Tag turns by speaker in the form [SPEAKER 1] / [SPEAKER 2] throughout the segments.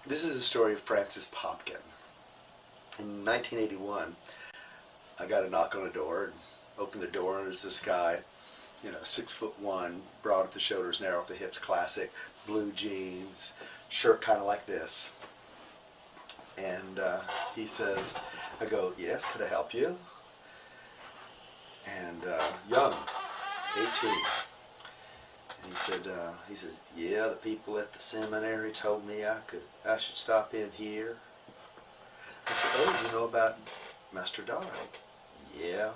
[SPEAKER 1] This is a story of Francis Popkin. In 1981, I got a knock on the door and opened the door, and there's this guy, 6'1", broad at the shoulders, narrow at the hips, classic, blue jeans, shirt kind of like this. And he says, I go, yes, could I help you? And young, 18. And he says, yeah, the people at the seminary told me I should stop in here. I said, oh, you know about Master Dodd? Yeah.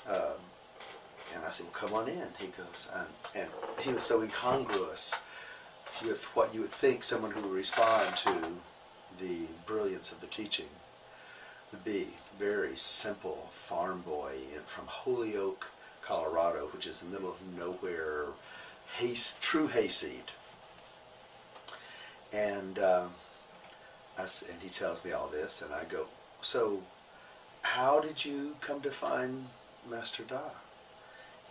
[SPEAKER 1] And I said, well, come on in. He goes, and he was so incongruous with what you would think someone who would respond to the brilliance of the teaching would be. Very simple farm boy from Holyoke, Colorado, which is the middle of nowhere, true hayseed. And and he tells me all this, and I go, so how did you come to find Master Da?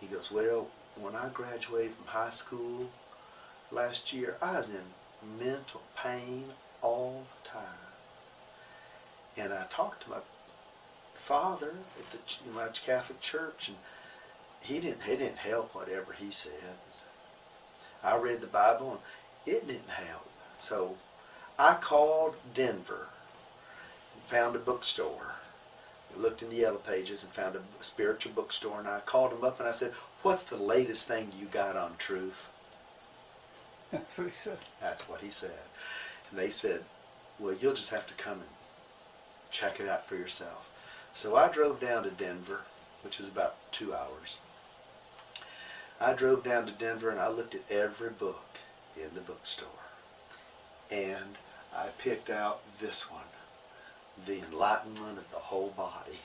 [SPEAKER 1] He goes, well, when I graduated from high school last year, I was in mental pain all the time. And I talked to my father at my Catholic church, and he didn't help whatever he said. I read the Bible, and it didn't help. So I called Denver and found a bookstore. I looked in the yellow pages and found a spiritual bookstore, and I called him up and I said, what's the latest thing you got on truth?
[SPEAKER 2] That's what he said.
[SPEAKER 1] That's what he said. And they said, well, you'll just have to come and check it out for yourself. So I drove down to Denver, which is about 2 hours. I drove down to Denver and I looked at every book in the bookstore. And I picked out this one, The Enlightenment of the Whole Body,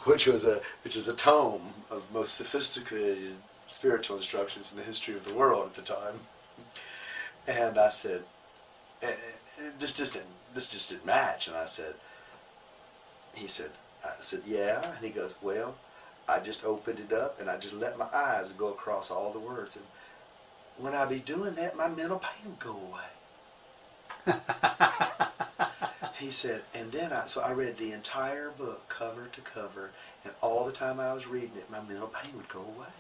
[SPEAKER 1] which was a tome of most sophisticated spiritual instructions in the history of the world at the time. And I said, this just didn't match. And I said, yeah. And he goes, well, I just opened it up and I just let my eyes go across all the words. And when I be doing that, my mental pain would go away. He said, and then I read the entire book cover to cover, and all the time I was reading it, my mental pain would go away.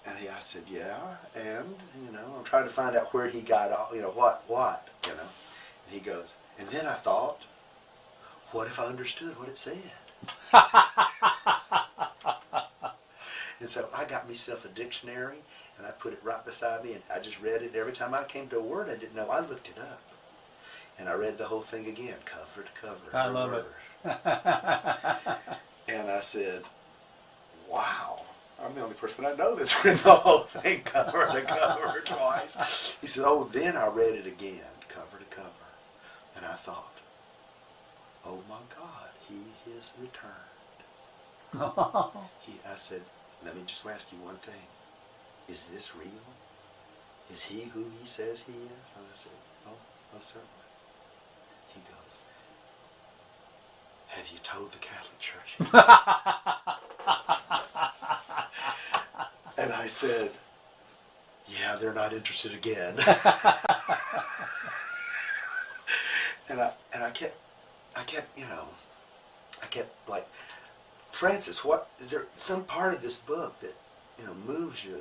[SPEAKER 1] And I said, yeah, and, I'm trying to find out where he got all, what. And he goes, and then I thought, what if I understood what it said? And so I got myself a dictionary, and I put it right beside me, and I just read it. Every time I came to a word I didn't know, I looked it up. And I read the whole thing again, cover to cover.
[SPEAKER 2] I love it.
[SPEAKER 1] And I said, wow, I'm the only person I know that's read the whole thing cover to cover twice. He said, oh, then I read it again, cover to cover. And I thought, oh my God, he is returned. I said, let me just ask you one thing. Is this real? Is he who he says he is? And I said, oh, most certainly. He goes, have you told the Catholic Church yet? And I said, yeah, they're not interested again. And I kept like, Francis, what is there some part of this book that moves you?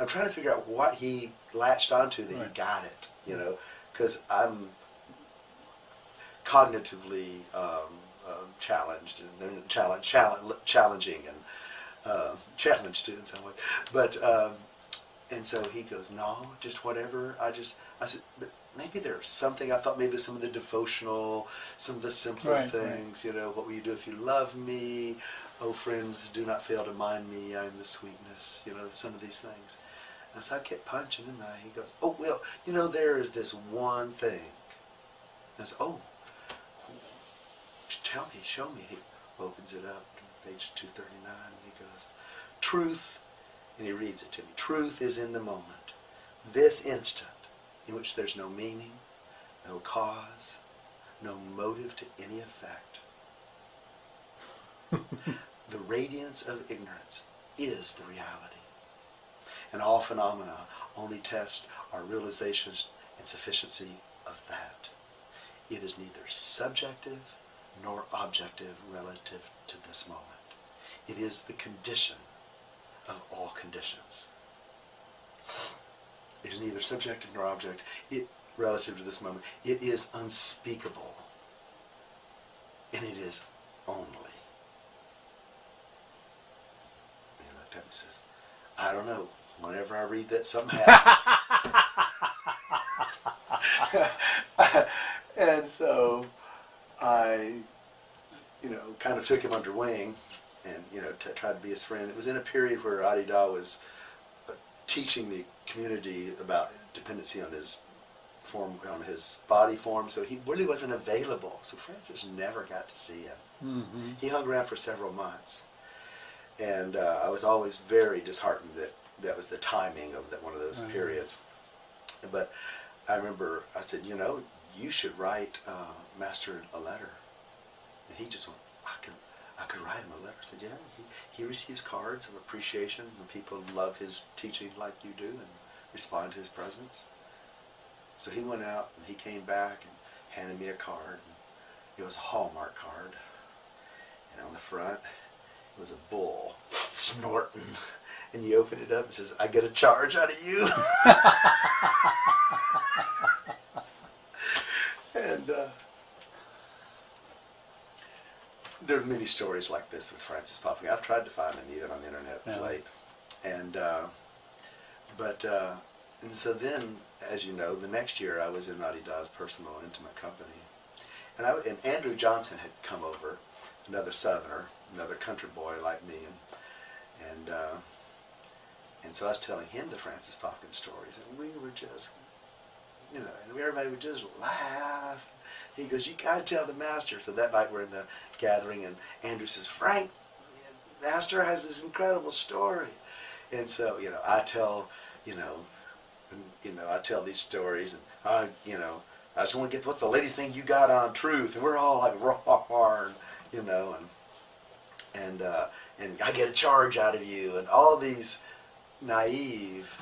[SPEAKER 1] I'm trying to figure out what he latched onto that he got it, because I'm cognitively challenged and challenging and challenged too in some way. But and so he goes, no, just whatever. I said, but maybe there's something. I thought maybe some of the devotional, some of the simpler things. What will you do if you love me? Oh, friends, do not fail to mind me. I am the sweetness. Some of these things. And so I kept punching him. And he goes, oh, well, there is this one thing. And I said, oh, tell me, show me. He opens it up, page 239, and he goes, truth, and he reads it to me. Truth is in the moment, this instant, in which there's no meaning, no cause, no motive to any effect. The radiance of ignorance is the reality. And all phenomena only test our realization and sufficiency of that. It is neither subjective nor objective relative to this moment. It is the condition of all conditions. It is neither subjective nor object. It relative to this moment. It is unspeakable. And it is only. And he looked up and says, I don't know. Whenever I read that, something happens. And so I, kind of took him under wing and, tried to be his friend. It was in a period where Adida was teaching the community about dependency on his form, on his body form, so he really wasn't available. So Francis never got to see him. Mm-hmm. He hung around for several months. And I was always very disheartened that was the timing of one of those periods. But I remember I said, you should write Master a letter. And he just went, I could write him a letter. I said, he receives cards of appreciation when people love his teaching like you do and respond to his presence. So he went out and he came back and handed me a card. And it was a Hallmark card. And on the front, it was a bull snorting. And you open it up and says, I get a charge out of you. And there are many stories like this with Francis Popkin. I've tried to find them even on the internet of late. And and so then, as you know, the next year I was in Adida's personal intimate company. And Andrew Johnson had come over, another Southerner, another country boy like me. And so I was telling him the Francis Popkin stories, and we were just, and everybody would just laugh. He goes, you got to tell the Master. So that night we're in the gathering, and Andrew says, Frank, Master has this incredible story. And so, I tell, I tell these stories, and I just want to get what the ladies think you got on truth, and we're all like raw, and I get a charge out of you, and all these naive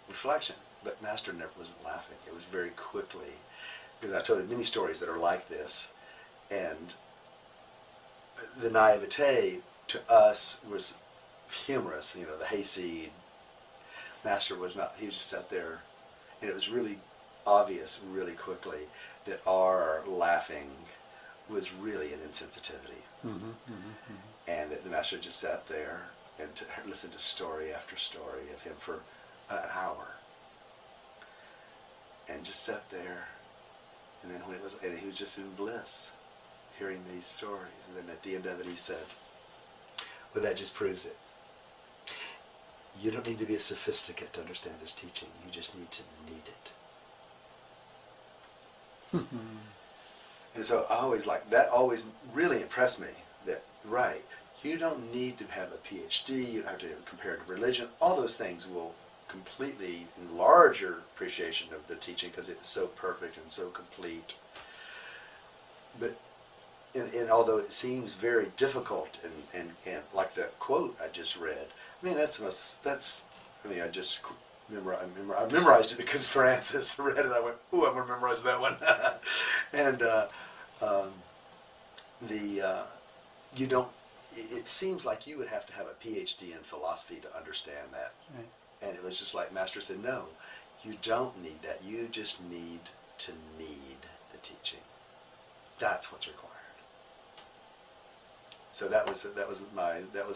[SPEAKER 1] reflection. But Master never wasn't laughing. It was very quickly, because I told him many stories that are like this, and the naivete to us was humorous. The hayseed. Master was not. He just sat there, and it was really obvious really quickly that our laughing was really an insensitivity. Mm-hmm, mm-hmm, mm-hmm. And that the Master just sat there and listened to story after story of him for an hour. And just sat there, and then he was just in bliss, hearing these stories. And then at the end of it, he said, well, that just proves it. You don't need to be a sophisticate to understand this teaching. You just need to need it. And so I always always really impressed me that, right, you don't need to have a PhD, you don't have to have comparative religion. All those things will completely enlarge your appreciation of the teaching because it's so perfect and so complete. But and although it seems very difficult and like the quote I just read, I memorized it because Francis read it. I went, ooh, I'm going to memorize that one. And you don't. It seems like you would have to have a PhD in philosophy to understand that. Right. And it was just like Master said, no, you don't need that. You just need to need the teaching. That's what's required. So that was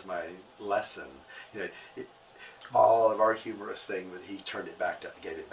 [SPEAKER 1] my lesson. All of our humorous thing, he turned it back to, gave it back